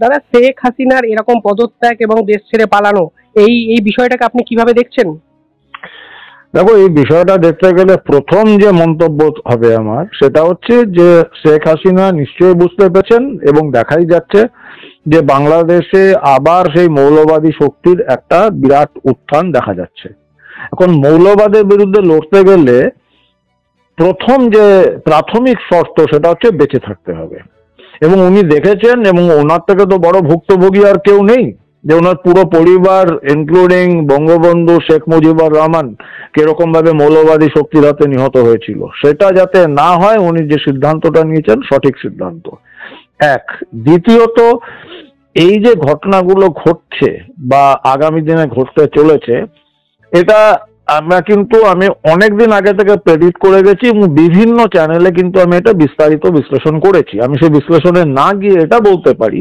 দাদা, শেখ হাসিনার এরকম পদত্যাগ এবং দেশ ছেড়ে পালানো, এই এই বিষয়টাকে আপনি কিভাবে দেখছেন? দেখো, এই বিষয়টা দেখতে গেলে প্রথম যে মন্তব্য হবে আমার, সেটা হচ্ছে যে শেখ হাসিনা নিশ্চয়ই বুঝতে পেরেছেন এবং দেখাই যাচ্ছে যে বাংলাদেশে আবার সেই মৌলবাদী শক্তির একটা বিরাট উত্থান দেখা যাচ্ছে। এখন মৌলবাদের বিরুদ্ধে লড়তে গেলে প্রথম যে প্রাথমিক শর্ত, সেটা হচ্ছে বেঁচে থাকতে হবে। এবং উনি দেখেছেন, এবং ওনার থেকে তো বড় ভুক্তভোগী আর কেউ নেই, যে ওনার পুরো পরিবার ইনক্লুডিং বঙ্গবন্ধু শেখ মুজিবুর রহমান কিরকম ভাবে মৌলবাদী শক্তির হাতে নিহত হয়েছিল, সেটা যাতে না হয় উনি যে সিদ্ধান্তটা নিয়েছেন সঠিক সিদ্ধান্ত। এক, দ্বিতীয়ত, এই যে ঘটনাগুলো ঘটছে বা আগামী দিনে ঘটতে চলেছে, এটা আমি অনেকদিন আগে থেকে প্রেডিক্ট করে গেছি এবং বিভিন্ন চ্যানেলে কিন্তু আমি এটা বিস্তারিত বিশ্লেষণ করেছি। আমি সেই বিশ্লেষণে না গিয়ে এটা বলতে পারি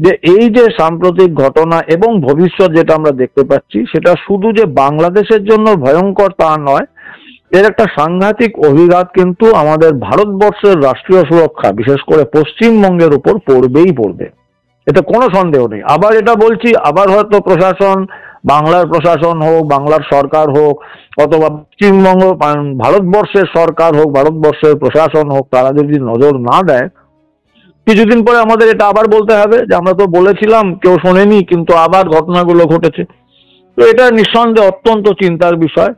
যে এই যে সাম্প্রতিক ঘটনা এবং ভবিষ্যৎ যেটা আমরা দেখতে পাচ্ছি, সেটা শুধু যে বাংলাদেশের জন্য ভয়ঙ্কর তা নয়, এর একটা সাংঘাতিক অভিঘাত কিন্তু আমাদের ভারতবর্ষের রাষ্ট্রীয় সুরক্ষা, বিশেষ করে পশ্চিমবঙ্গের উপর পড়বেই পড়বে, এটা কোনো সন্দেহ নেই। আবার এটা বলছি, আবার হয়তো প্রশাসন, বাংলার প্রশাসন হোক, বাংলার সরকার হোক, অথবা পশ্চিমবঙ্গ ভারতবর্ষের সরকার হোক, ভারতবর্ষের প্রশাসন হোক, তারা যদি নজর না দেয়, কিছুদিন পরে আমাদের এটা আবার বলতে হবে যে আমরা তো বলেছিলাম, কেউ শোনেনি, কিন্তু আবার ঘটনাগুলো ঘটেছে। তো এটা নিঃসন্দেহে অত্যন্ত চিন্তার বিষয়।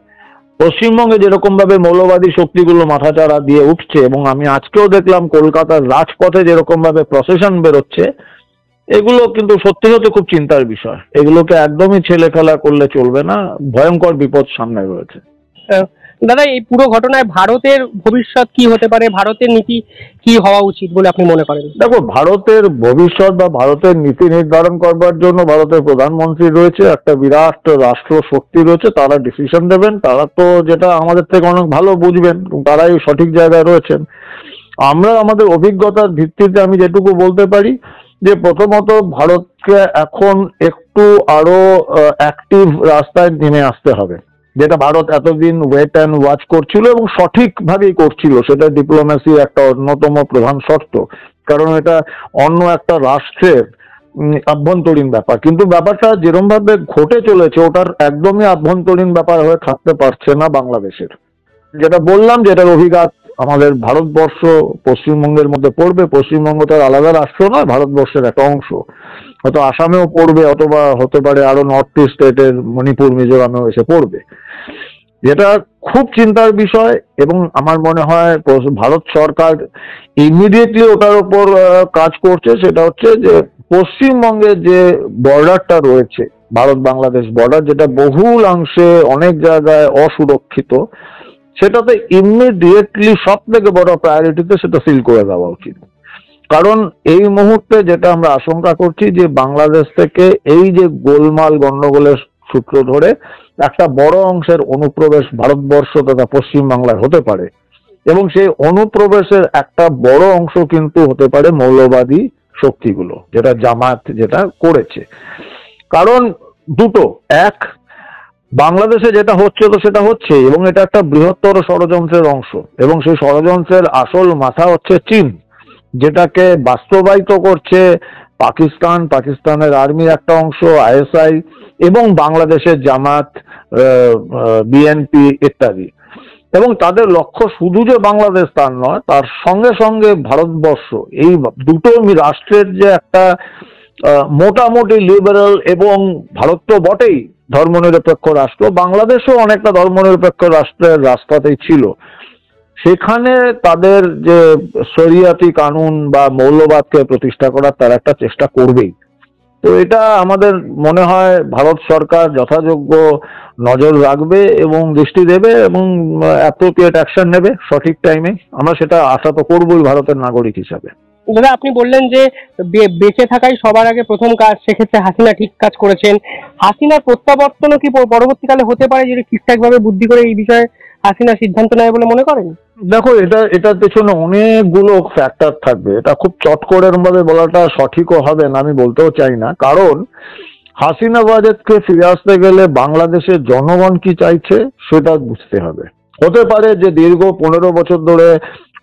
পশ্চিমবঙ্গে যেরকম ভাবে মৌলবাদী শক্তিগুলো মাথাচাড়া দিয়ে উঠছে, এবং আমি আজকেও দেখলাম কলকাতার রাজপথে যেরকম ভাবে প্রসেশন বেরোচ্ছে, এগুলো কিন্তু সত্যি সত্যি খুব চিন্তার বিষয়। এগুলোকে একদমই ছেলে খেলা করলে চলবে না, ভয়ঙ্কর বিপদ সামনে রয়েছে। দাদা, এই পুরো ঘটনায় ভারতের ভবিষ্যৎ কি হতে পারে, ভারতের নীতি কি হওয়া উচিত বলে আপনি মনে করেন? দেখো, ভারতের ভবিষ্যৎ বা ভারতের নীতি নির্ধারণ করবার জন্য ভারতের প্রধানমন্ত্রী রয়েছে, একটা বিরাট রাষ্ট্র শক্তি রয়েছে, তারা ডিসিশন দেবেন। তারা তো যেটা আমাদের থেকে অনেক ভালো বুঝবেন, তারাই সঠিক জায়গায় রয়েছেন। আমরা আমাদের অভিজ্ঞতার ভিত্তিতে আমি যেটুকু বলতে পারি, যে প্রথমত ভারতকে এখন একটু আরো অ্যাক্টিভ রাস্তায় নেমে আসতে হবে, যেটা ভারত এতদিন ওয়েট অ্যান্ড ওয়াচ করছিল এবং সঠিকভাবেই করছিল। সেটা ডিপ্লোম্যাসি একটা অন্যতম প্রধান শর্ত, কারণ এটা অন্য একটা রাষ্ট্রের আভ্যন্তরীণ ব্যাপার। কিন্তু ব্যাপারটা যেরকম ভাবে ঘটে চলেছে, ওটার একদমই আভ্যন্তরীণ ব্যাপার হয়ে থাকতে পারছে না বাংলাদেশের। যেটা বললাম, যেটার অভিঘাত আমাদের ভারতবর্ষ পশ্চিমবঙ্গের মধ্যে পড়বে। পশ্চিমবঙ্গ তো আর আলাদা রাষ্ট্র নয়, ভারতবর্ষের একটা অংশ। হয়তো আসামেও পড়বে, অথবা হতে পারে আরো নর্থ ইস্ট স্টেটের মণিপুর, মিজোরামেও এসে পড়বে। যেটা খুব চিন্তার বিষয়, এবং আমার মনে হয় ভারত সরকার ইমিডিয়েটলি ওটার উপর কাজ করছে। সেটা হচ্ছে যে পশ্চিমবঙ্গের যে বর্ডারটা রয়েছে, ভারত বাংলাদেশ বর্ডার, যেটা বহুল অংশে অনেক জায়গায় অসুরক্ষিত, সেটাতে ইমিডিয়েটলি সব থেকে বড় প্রায়োরিটিতে সেটা সিল করে দেওয়া উচিত। কারণ এই মুহূর্তে যেটা আমরা আশঙ্কা করছি, যে বাংলাদেশ থেকে এই যে গোলমাল গন্ডগোলের সূত্র ধরে একটা বড় অংশের অনুপ্রবেশ ভারতবর্ষ তথা পশ্চিমবাংলায় হতে পারে, এবং সেই অনুপ্রবেশের একটা বড় অংশ কিন্তু হতে পারে মৌলবাদী শক্তিগুলো, যেটা জামায়াত যেটা করেছে। কারণ দুটো, এক, বাংলাদেশে যেটা হচ্ছে তো সেটা হচ্ছে, এবং এটা একটা বৃহত্তর ষড়যন্ত্রের অংশ, এবং সেই ষড়যন্ত্রের আসল মাথা হচ্ছে চীন, যেটাকে বাস্তবায়িত করছে পাকিস্তান, পাকিস্তানের আর্মির একটা অংশ আইএসআই, এবং বাংলাদেশের জামাত, বিএনপি ইত্যাদি। এবং তাদের লক্ষ্য শুধু যে বাংলাদেশ তার নয়, তার সঙ্গে সঙ্গে ভারতবর্ষ, এই দুটো রাষ্ট্রের যে একটা মোটামুটি লিবারেল, এবং ভারত তো বটেই ধর্মনিরপেক্ষ রাষ্ট্র, বাংলাদেশও অনেকটা ধর্মনিরপেক্ষ রাষ্ট্রের রাস্তাতেই ছিল, সেখানে তাদের যে শরিয়াতি কানুন বা মৌলবাদকে প্রতিষ্ঠা করার তারা একটা চেষ্টা করবেই। তো এটা আমাদের মনে হয় ভারত সরকার যথাযোগ্য নজর রাখবে এবং দৃষ্টি দেবে, এবং অ্যাপ্রোপ্রিয়েট অ্যাকশন নেবে সঠিক টাইমে। আমরা সেটা আশা তো করবোই ভারতের নাগরিক হিসাবে। দাদা, আপনি বললেন যে বেঁচে থাকাই সবার আগে প্রথম কাজ, সেক্ষেত্রে হাসিনা ঠিক কাজ করেছেন। হাসিনার প্রত্যাবর্তনও কি পরবর্তীকালে হতে পারে, যদি ঠিকঠাকভাবে বুদ্ধি করে এই বিষয়ে হাসিনা সিদ্ধান্ত নেয় বলে মনে করেন? দেখো, এটার পেছনে অনেকগুলো ফ্যাক্টর থাকবে। এটা খুব চট করে ভাবে বলাটা সঠিকও হবে না, আমি বলতেও চাই না। কারণ হাসিনা বাজেটকে ফিরে আসতে গেলে বাংলাদেশের জনগণ কি চাইছে সেটা বুঝতে হবে। হতে পারে যে দীর্ঘ 15 বছর ধরে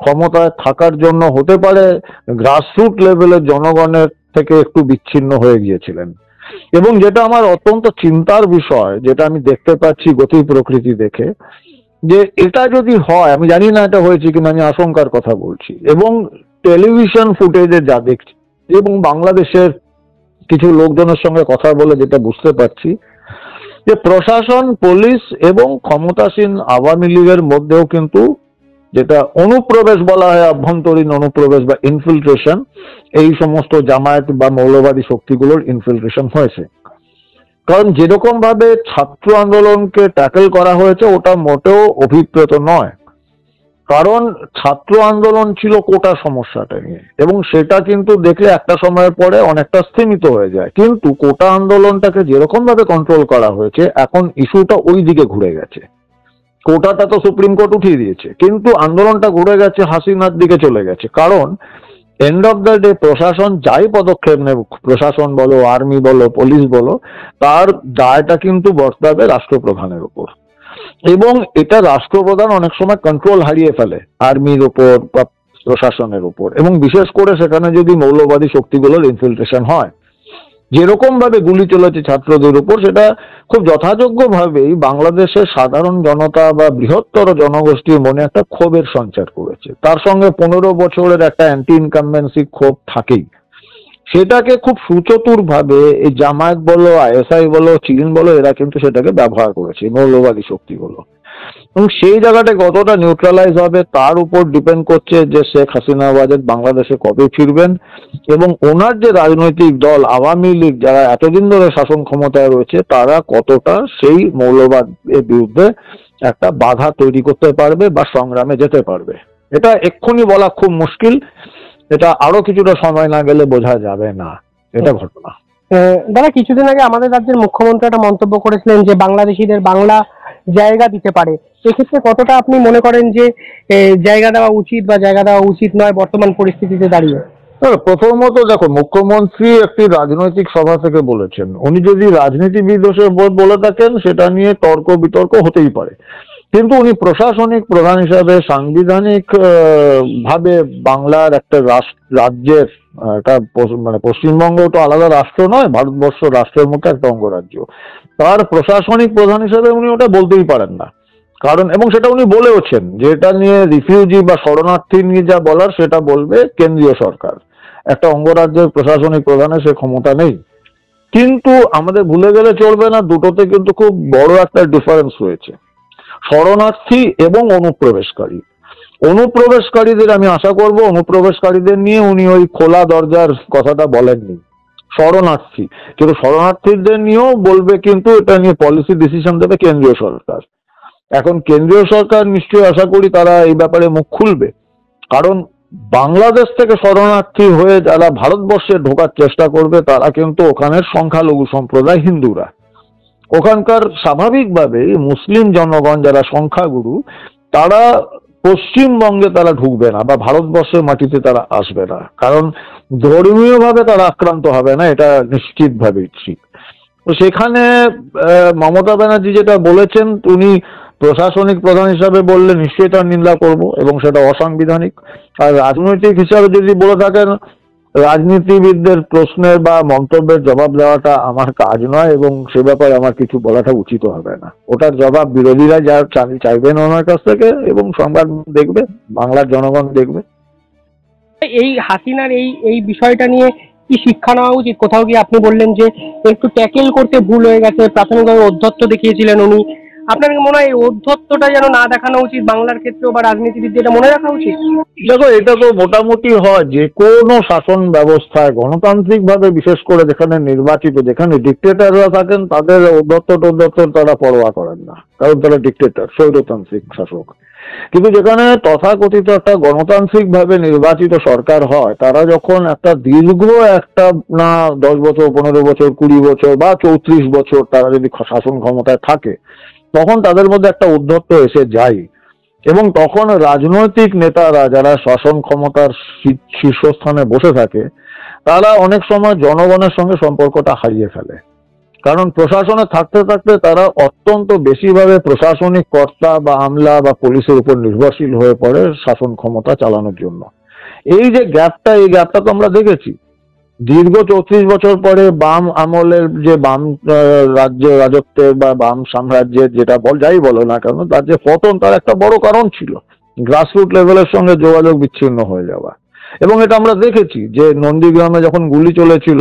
ক্ষমতায় থাকার জন্য হতে পারে গ্রাসরুট লেভেলের জনগণের থেকে একটু বিচ্ছিন্ন হয়ে গিয়েছিলেন। এবং যেটা আমার অত্যন্ত চিন্তার বিষয়, যেটা আমি দেখতে পাচ্ছি গতি প্রকৃতি দেখে, যে এটা যদি হয়, আমি জানি না এটা হয়েছে কিনা, আমি আশঙ্কার কথা বলছি, এবং টেলিভিশন ফুটেজে যা দেখছি এবং বাংলাদেশের কিছু লোকজনের সঙ্গে কথা বলে যেটা বুঝতে পারছি, যে প্রশাসন, পুলিশ এবং ক্ষমতাসীন আওয়ামী লীগের মধ্যেও কিন্তু যেটা অনুপ্রবেশ বলা হয়, আভ্যন্তরীণ অনুপ্রবেশ বা ইনফিলট্রেশন, এই সমস্ত জামায়াত বা মৌলবাদী শক্তিগুলোর ইনফিলট্রেশন হয়েছে। কারণ যেরকম ভাবে ছাত্র আন্দোলনকে ট্যাকেল করা হয়েছে ওটা মোটেও অভিপ্রেত নয়। কারণ ছাত্র আন্দোলন ছিল কোটা সমস্যাটা নিয়ে, এবং সেটা কিন্তু দেখলে একটা সময়ের পরে অনেকটা স্থিমিত হয়ে যায়। কিন্তু কোটা আন্দোলনটাকে যেরকম ভাবে কন্ট্রোল করা হয়েছে, এখন ইস্যুটা ওই দিকে ঘুরে গেছে। কোটাটা তো সুপ্রিম কোর্ট উঠিয়ে দিয়েছে, কিন্তু আন্দোলনটা ঘুরে গেছে হাসিনার দিকে চলে গেছে। কারণ এন্ড অফ দ্য ডে প্রশাসন যাই পদক্ষেপ নেব, প্রশাসন বলো, আর্মি বলো, পুলিশ বলো, তার দায়টা কিন্তু বর্তাবে রাষ্ট্রপ্রধানের উপর। এবং এটা রাষ্ট্রপ্রধান অনেক সময় কন্ট্রোল হারিয়ে ফেলে আর্মির উপর বা প্রশাসনের উপর, এবং বিশেষ করে সেখানে যদি মৌলবাদী শক্তিগুলোর ইনফিলট্রেশন হয়। যেরকম ভাবে গুলি চলেছে ছাত্রদের উপর, সেটা খুব যথাযোগ্যভাবেই বাংলাদেশের সাধারণ জনতা বা বৃহত্তর জনগোষ্ঠীর মনে একটা ক্ষোভের সঞ্চার করেছে। তার সঙ্গে 15 বছরের একটা অ্যান্টি ইনকামবেন্সি ক্ষোভ থাকেই। সেটাকে খুব সুচতুর ভাবে এই জামায়াত বলো, আইএসআই বলো, চীন বলো, এরা কিন্তু সেটাকে ব্যবহার করেছে, মৌলবাদী শক্তিগুলো। এবং সেই জায়গাটা কতটা নিউট্রালাইজ হবে তার উপর ডিপেন্ড করছে যে শেখ হাসিনা ওয়াজেদ বাংলাদেশে কবে ফিরবেন, এবং ওনার যে রাজনৈতিক দল আওয়ামী লীগ, যারা এতদিন ধরে শাসন ক্ষমতায় রয়েছে, তারা কতটা সেই মৌলবাদের বিরুদ্ধে একটা বাধা তৈরি করতে পারবে বা সংগ্রামে যেতে পারবে। এটা এক্ষুনি বলা খুব মুশকিল, এটা আরো কিছুটা সময় না গেলে বোঝা যাবে না, এটা ঘটনা। দাদা, কিছুদিন আগে আমাদের রাজ্যের মুখ্যমন্ত্রী একটা মন্তব্য করেছিলেন যে বাংলাদেশিদের বাংলা জায়গা দিতে পারে। এক্ষেত্রে কতটা আপনি মনে করেন যে জায়গা দেওয়া উচিত বা জায়গা দেওয়া উচিত নয় বর্তমান পরিস্থিতিতে দাঁড়িয়ে? প্রথমত দেখো, মুখ্যমন্ত্রী একটি রাজনৈতিক সভা থেকে বলেছেন। উনি যদি রাজনীতিবিদ বলে থাকেন, সেটা নিয়ে তর্ক বিতর্ক হতেই পারে, কিন্তু উনি প্রশাসনিক প্রধান হিসাবে সাংবিধানিক ভাবে বাংলার একটা রাজ্যের একটা মানে পশ্চিমবঙ্গ তো আলাদা রাষ্ট্র নয়, ভারতবর্ষ রাষ্ট্রের মতো একটা অঙ্গরাজ্য, তার প্রশাসনিক প্রধান হিসাবে উনি ওটা বলতেই পারেন না। কারণ এবং সেটা উনি বলেওছেন, যেটা নিয়ে রিফিউজি বা শরণার্থী নিয়ে যা বলার সেটা বলবে কেন্দ্রীয় সরকার, একটা অঙ্গরাজ্যের প্রশাসনিক প্রধানের সে ক্ষমতা নেই। কিন্তু আমাদের ভুলে গেলে চলবে না, দুটোতে কিন্তু খুব বড় একটা ডিফারেন্স রয়েছে, শরণার্থী এবং অনুপ্রবেশকারী। অনুপ্রবেশকারীদের আমি আশা করব, অনুপ্রবেশকারীদের নিয়ে উনি ওই খোলা দরজার কথাটা বলেননি, শরণার্থী, কিন্তু শরণার্থীদের নিয়েও বলবে, কিন্তু এটা নিয়ে পলিসি ডিসিশন দেবে কেন্দ্রীয় সরকার। এখন কেন্দ্রীয় সরকার নিশ্চয়ই আশা করি তারা এই ব্যাপারে মুখ খুলবে, কারণ বাংলাদেশ থেকে শরণার্থী হয়ে যারা ভারতবর্ষে ঢোকার চেষ্টা করবে, তারা কিন্তু ওখানের সংখ্যালঘু সম্প্রদায় হিন্দুরা। ওখানকার স্বাভাবিকভাবেই মুসলিম জনগণ যারা সংখ্যাগুরু, তারা পশ্চিমবঙ্গে তারা ঢুকবে না বা ভারতবর্ষের মাটিতে তারা আসবে না, কারণ ধর্মীয় ভাবে তারা আক্রান্ত হবে না, এটা নিশ্চিত ভাবে ঠিক। তো সেখানে মমতা ব্যানার্জি যেটা বলেছেন, উনি প্রশাসনিক প্রধান হিসাবে বললে নিশ্চয়ই তার নিন্দা করব, এবং সেটা অসাংবিধানিক। আর রাজনৈতিক হিসাবে যদি বলে থাকেন, রাজনীতিবিদদের প্রশ্নের বা মন্তব্যের জবাব দেওয়াটা আমার কাজ নয়, এবং সে ব্যাপারে আমার কিছু বলাটা উচিত হবে না। ওটার জবাব বিরোধীরা যা চাইবেন ওনার কাছ থেকে, এবং সংবাদ দেখবে, বাংলার জনগণ দেখবে। এই হাসিনার এই বিষয়টা নিয়ে কি শিক্ষা নেওয়া উচিত? কোথাও গিয়ে আপনি বললেন যে একটু ট্যাকেল করতে ভুল হয়ে গেছে, প্রাথমিকভাবে ঔদ্ধত্য দেখিয়েছিলেন উনি। আপনার কি মনে হয় এই ঔদ্ধত্যটা যেন না দেখানো উচিত বাংলার ক্ষেত্রেও, বা রাজনীতিবিদদের এটা মনে রাখা উচিত? দেখো, এটা তো মোটামুটি হয় যে কোনো শাসন ব্যবস্থায় গণতান্ত্রিক ভাবে, বিশেষ করে যেখানে নির্বাচিত, যেখানে ডিক্টেটররা থাকেন, তাদের ঔদ্ধত্য তারা পরোয়া করেন না, কারণ তারা ডিক্টেটর, স্বৈরতান্ত্রিক শাসক। কিন্তু যেখানে তথাকথিত একটা গণতান্ত্রিক ভাবে নির্বাচিত সরকার হয়, তারা যখন একটা দীর্ঘ একটা না 10 বছর, 15 বছর, 20 বছর বা 34 বছর তারা যদি শাসন ক্ষমতায় থাকে, তখন তাদের মধ্যে একটা ঔদ্ধত্য এসে যায়, এবং তখন রাজনৈতিক নেতারা যারা শাসন ক্ষমতার শীর্ষস্থানে বসে থাকে, তারা অনেক সময় জনগণের সঙ্গে সম্পর্কটা হারিয়ে ফেলে। কারণ প্রশাসনে থাকতে থাকতে তারা অত্যন্ত বেশিভাবে প্রশাসনিক কর্তা বা আমলা বা পুলিশের উপর নির্ভরশীল হয়ে পড়ে শাসন ক্ষমতা চালানোর জন্য। এই যে গ্যাপটা, এই গ্যাপটা তো আমরা দেখেছি। দীর্ঘ 34 বছর পরে বাম আমলের যে বাম রাজত্বের বা বাম সাম্রাজ্যের যেটা যাই বলো না কেন, তার যে পতন, তার একটা বড় কারণ ছিল গ্রাসরুট লেভেলের সঙ্গে যোগাযোগ বিচ্ছিন্ন হয়ে যাওয়া। এবং এটা আমরা দেখেছি যে নন্দীগ্রামে যখন গুলি চলেছিল,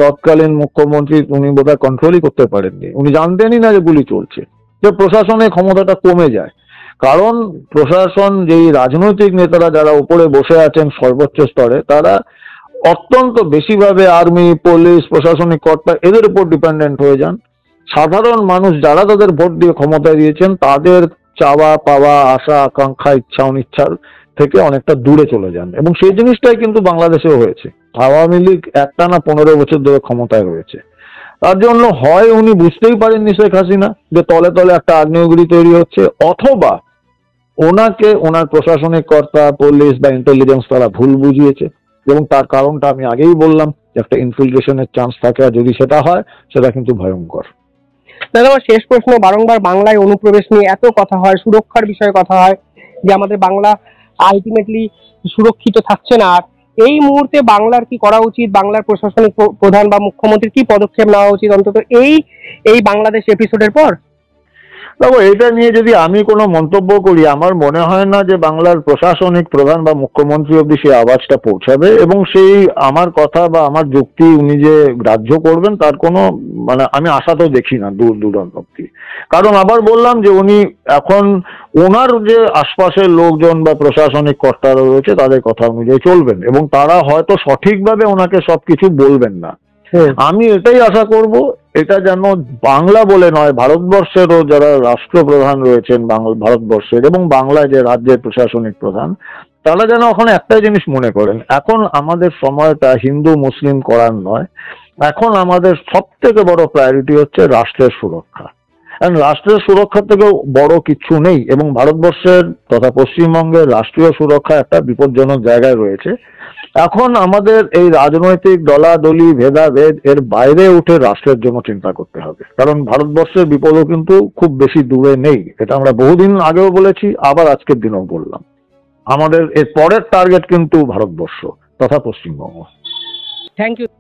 তৎকালীন মুখ্যমন্ত্রী উনি বোধহয় কন্ট্রোলই করতে পারেননি, উনি জানতেনই না যে গুলি চলছে, যে প্রশাসনের ক্ষমতাটা কমে যায়। কারণ প্রশাসন, যেই রাজনৈতিক নেতারা যারা উপরে বসে আছেন সর্বোচ্চ স্তরে, তারা অত্যন্ত বেশিভাবে আর্মি, পুলিশ, প্রশাসনিক কর্তা এদের উপর ডিপেন্ডেন্ট হয়ে যান। সাধারণ মানুষ যারা তাদের ভোট দিয়ে ক্ষমতা দিয়েছেন, তাদের চাওয়া পাওয়া, আশা আকাঙ্ক্ষা, ইচ্ছা অনিচ্ছার থেকে অনেকটা দূরে চলে যান। এবং সেই জিনিসটাই কিন্তু বাংলাদেশেও হয়েছে। আওয়ামী লীগ একটানা 15 বছর ধরে ক্ষমতায় রয়েছে। তার জন্য হয় উনি বুঝতেই পারেননি শেখ হাসিনা যে তলে তলে একটা আগ্নেয়গিরি তৈরি হচ্ছে, অথবা ওনাকে ওনার প্রশাসনিক কর্তা, পুলিশ বা ইন্টেলিজেন্স তারা ভুল বুঝিয়েছে। এবং তার কারণটা আমি আগেই বললাম যে একটা ইনফিলট্রেশনের চান্স থাকে, আর যদি সেটা হয় সেটা কিন্তু ভয়ঙ্কর। দাদা, আমার শেষ প্রশ্ন, বারংবার বাংলায় অনুপ্রবেশ নিয়ে এত কথা হয়, সুরক্ষার বিষয়ে কথা হয় যে আমাদের বাংলা আলটিমেটলি সুরক্ষিত থাকছে না, আর এই মুহূর্তে বাংলার কি করা উচিত, বাংলার প্রশাসনিক প্রধান বা মুখ্যমন্ত্রীর কি পদক্ষেপ নেওয়া উচিত অন্তত এই বাংলাদেশ এপিসোডের পর? দেখো, এটা নিয়ে যদি আমি কোনো মন্তব্য করি, আমার মনে হয় না যে বাংলার প্রশাসনিক প্রধান বা মুখ্যমন্ত্রী অব্দি সেই আওয়াজটা পৌঁছাবে, এবং সেই আমার কথা বা আমার যুক্তি উনি যে গ্রাহ্য করবেন তার কোনো আমি আশা তো দেখি না দূর দূরান্ত অব্দি। কারণ আবার বললাম যে উনি এখন ওনার যে আশপাশের লোকজন বা প্রশাসনিক কর্তারা রয়েছে তাদের কথা অনুযায়ী চলবেন, এবং তারা হয়তো সঠিকভাবে ওনাকে সবকিছু বলবেন না। আমি এটাই আশা করব, এটা যেন বাংলা বলে নয়, ভারতবর্ষেরও যারা রাষ্ট্রপ্রধান রয়েছেন ভারতবর্ষের, এবং বাংলায় যে রাজ্যের প্রশাসনিক প্রধান, তারা যেন ওখানে একটাই জিনিস মনে করেন, এখন আমাদের সময়টা হিন্দু মুসলিম করার নয়, এখন আমাদের সব থেকে বড় প্রায়োরিটি হচ্ছে রাষ্ট্রের সুরক্ষা। কারণ রাষ্ট্রের সুরক্ষার থেকেও বড় কিছু নেই, এবং ভারতবর্ষের তথা পশ্চিমবঙ্গের রাষ্ট্রীয় সুরক্ষা একটা বিপজ্জনক জায়গায় রয়েছে। এখন আমাদের এই রাজনৈতিক দলাদলি, ভেদাভেদ এর বাইরে উঠে রাষ্ট্রের জন্য চিন্তা করতে হবে। কারণ ভারতবর্ষের বিপদও কিন্তু খুব বেশি দূরে নেই, এটা আমরা বহুদিন আগেও বলেছি, আবার আজকের দিনেও বললাম। আমাদের এর পরের টার্গেট কিন্তু ভারতবর্ষ তথা পশ্চিমবঙ্গ। Thank you.